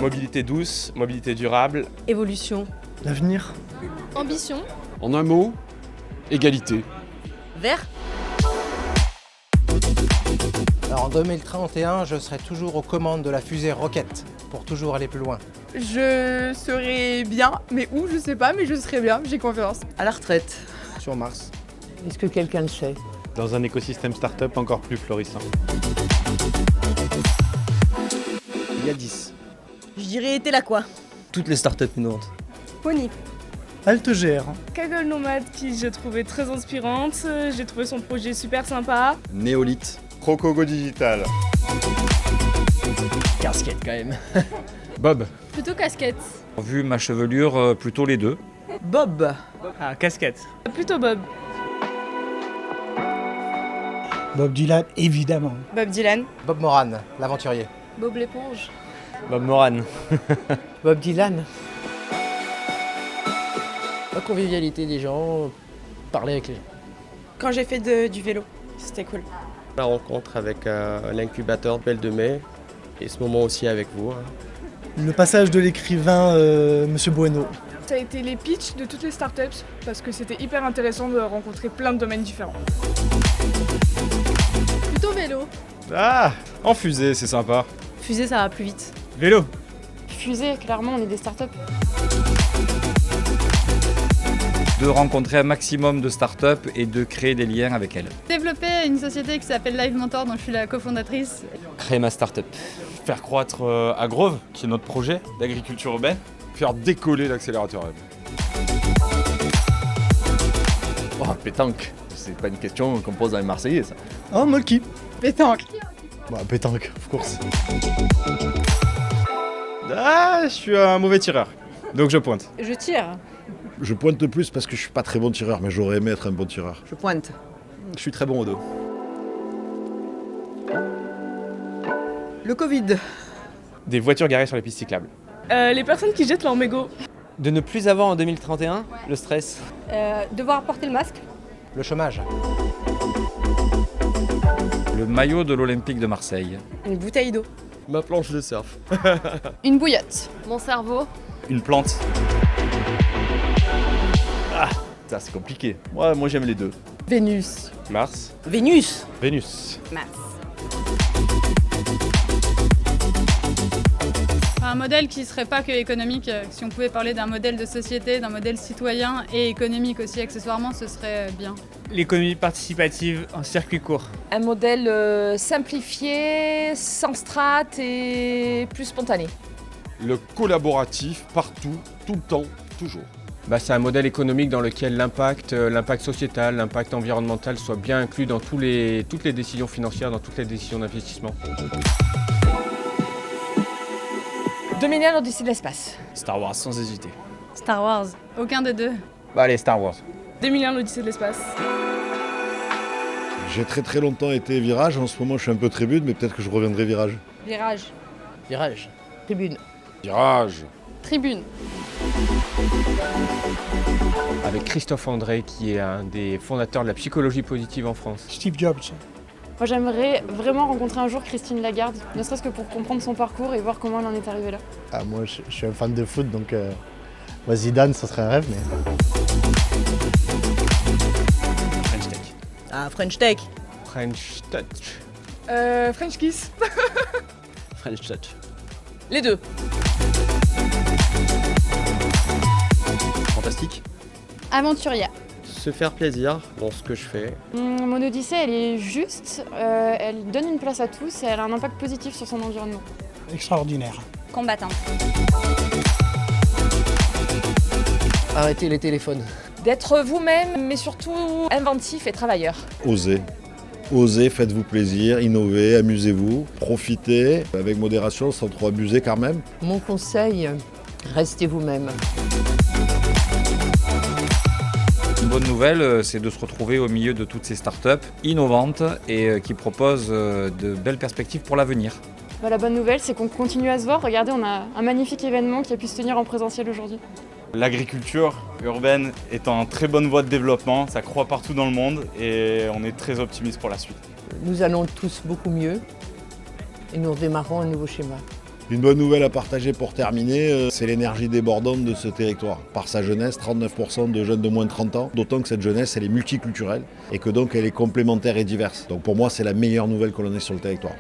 Mobilité douce, mobilité durable. Évolution. L'avenir. Ambition. En un mot, égalité. Vert. Alors en 2031, je serai toujours aux commandes de la fusée Rocket pour toujours aller plus loin. Je serai bien, mais où je sais pas, mais je serai bien, j'ai confiance. À la retraite. Sur Mars. Est-ce que quelqu'un le sait? Dans un écosystème start-up encore plus florissant. Il y a 10. Je dirais t'es là quoi. Toutes les startups innovantes. Pony. Altegr. Kaggle Nomad qui j'ai trouvé très inspirante, j'ai trouvé son projet super sympa. Néolithe. Crocogo Digital. Casquette quand même. Bob. Plutôt casquette. Vu ma chevelure, plutôt les deux. Bob. Ah, casquette. Plutôt Bob. Bob Dylan, évidemment. Bob Dylan. Bob Moran, l'aventurier. Bob l'éponge. Bob Moran. Bob Dylan. La convivialité des gens, parler avec les gens. Quand j'ai fait du vélo, c'était cool. La rencontre avec l'incubateur Belle de Mai et ce moment aussi avec vous. Le passage de l'écrivain Monsieur Bueno. Ça a été les pitchs de toutes les startups parce que c'était hyper intéressant de rencontrer plein de domaines différents. Plutôt vélo. Ah, en fusée, c'est sympa. Fusée, ça va plus vite. Vélo. Fusée, clairement, on est des startups. De rencontrer un maximum de startups et de créer des liens avec elles. Développer une société qui s'appelle Live Mentor dont je suis la cofondatrice. Créer ma startup. Faire croître Agrove, qui est notre projet d'agriculture urbaine. Faire décoller l'accélérateur web. Oh, pétanque. C'est pas une question qu'on pose à un Marseillais, ça. Oh, Molki. Pétanque. Bah, pétanque, of course. Ah, je suis un mauvais tireur. Donc je pointe. Je tire. Je pointe plus parce que je suis pas très bon tireur, mais j'aurais aimé être un bon tireur. Je pointe. Je suis très bon au dos. Le Covid. Des voitures garées sur les pistes cyclables. Les personnes qui jettent leurs mégots. De ne plus avoir en 2031 le stress. Devoir porter le masque. Le chômage. Le maillot de l'Olympique de Marseille. Une bouteille d'eau. Ma planche de surf. Une bouillotte. Mon cerveau. Une plante. Ça, c'est compliqué. Moi j'aime les deux. Vénus. Mars. Vénus. Vénus. Un modèle qui serait pas que économique. Si on pouvait parler d'un modèle de société, d'un modèle citoyen et économique aussi accessoirement, ce serait bien. L'économie participative en circuit court. Un modèle simplifié, sans strates et plus spontané. Le collaboratif, partout, tout le temps, toujours. C'est un modèle économique dans lequel l'impact sociétal, l'impact environnemental soit bien inclus dans toutes les décisions financières, dans toutes les décisions d'investissement. 2001, l'Odyssée de l'espace. Star Wars sans hésiter. Star Wars. Aucun des deux. Allez, Star Wars. 2001, l'Odyssée de l'espace. J'ai très longtemps été virage, en ce moment je suis un peu tribune, mais peut-être que je reviendrai virage. Virage. Virage. Tribune. Virage. Tribune. Avec Christophe André, qui est un des fondateurs de la psychologie positive en France. Steve Jobs. Moi, j'aimerais vraiment rencontrer un jour Christine Lagarde, ne serait-ce que pour comprendre son parcours et voir comment elle en est arrivée là. Ah, moi, je suis un fan de foot, donc Zidane, ça serait un rêve, mais... French Tech. Ah, French Tech. French Touch. French Kiss. French Touch. Les deux. Fantastique. Aventuria. Se faire plaisir dans ce que je fais. Mon Odyssée, elle est juste, elle donne une place à tous et elle a un impact positif sur son environnement. Extraordinaire. Combattant. Arrêtez les téléphones. D'être vous-même, mais surtout inventif et travailleur. Osez. Osez, faites-vous plaisir, innovez, amusez-vous, profitez, avec modération, sans trop abuser quand même. Mon conseil, restez vous-même. Une bonne nouvelle, c'est de se retrouver au milieu de toutes ces startups innovantes et qui proposent de belles perspectives pour l'avenir. La bonne nouvelle, c'est qu'on continue à se voir. Regardez, on a un magnifique événement qui a pu se tenir en présentiel aujourd'hui. L'agriculture urbaine est en très bonne voie de développement, ça croît partout dans le monde et on est très optimiste pour la suite. Nous allons tous beaucoup mieux et nous redémarrons un nouveau schéma. Une bonne nouvelle à partager pour terminer, c'est l'énergie débordante de ce territoire. Par sa jeunesse, 39% de jeunes de moins de 30 ans, d'autant que cette jeunesse, elle est multiculturelle et que donc elle est complémentaire et diverse. Donc pour moi, c'est la meilleure nouvelle que l'on ait sur le territoire.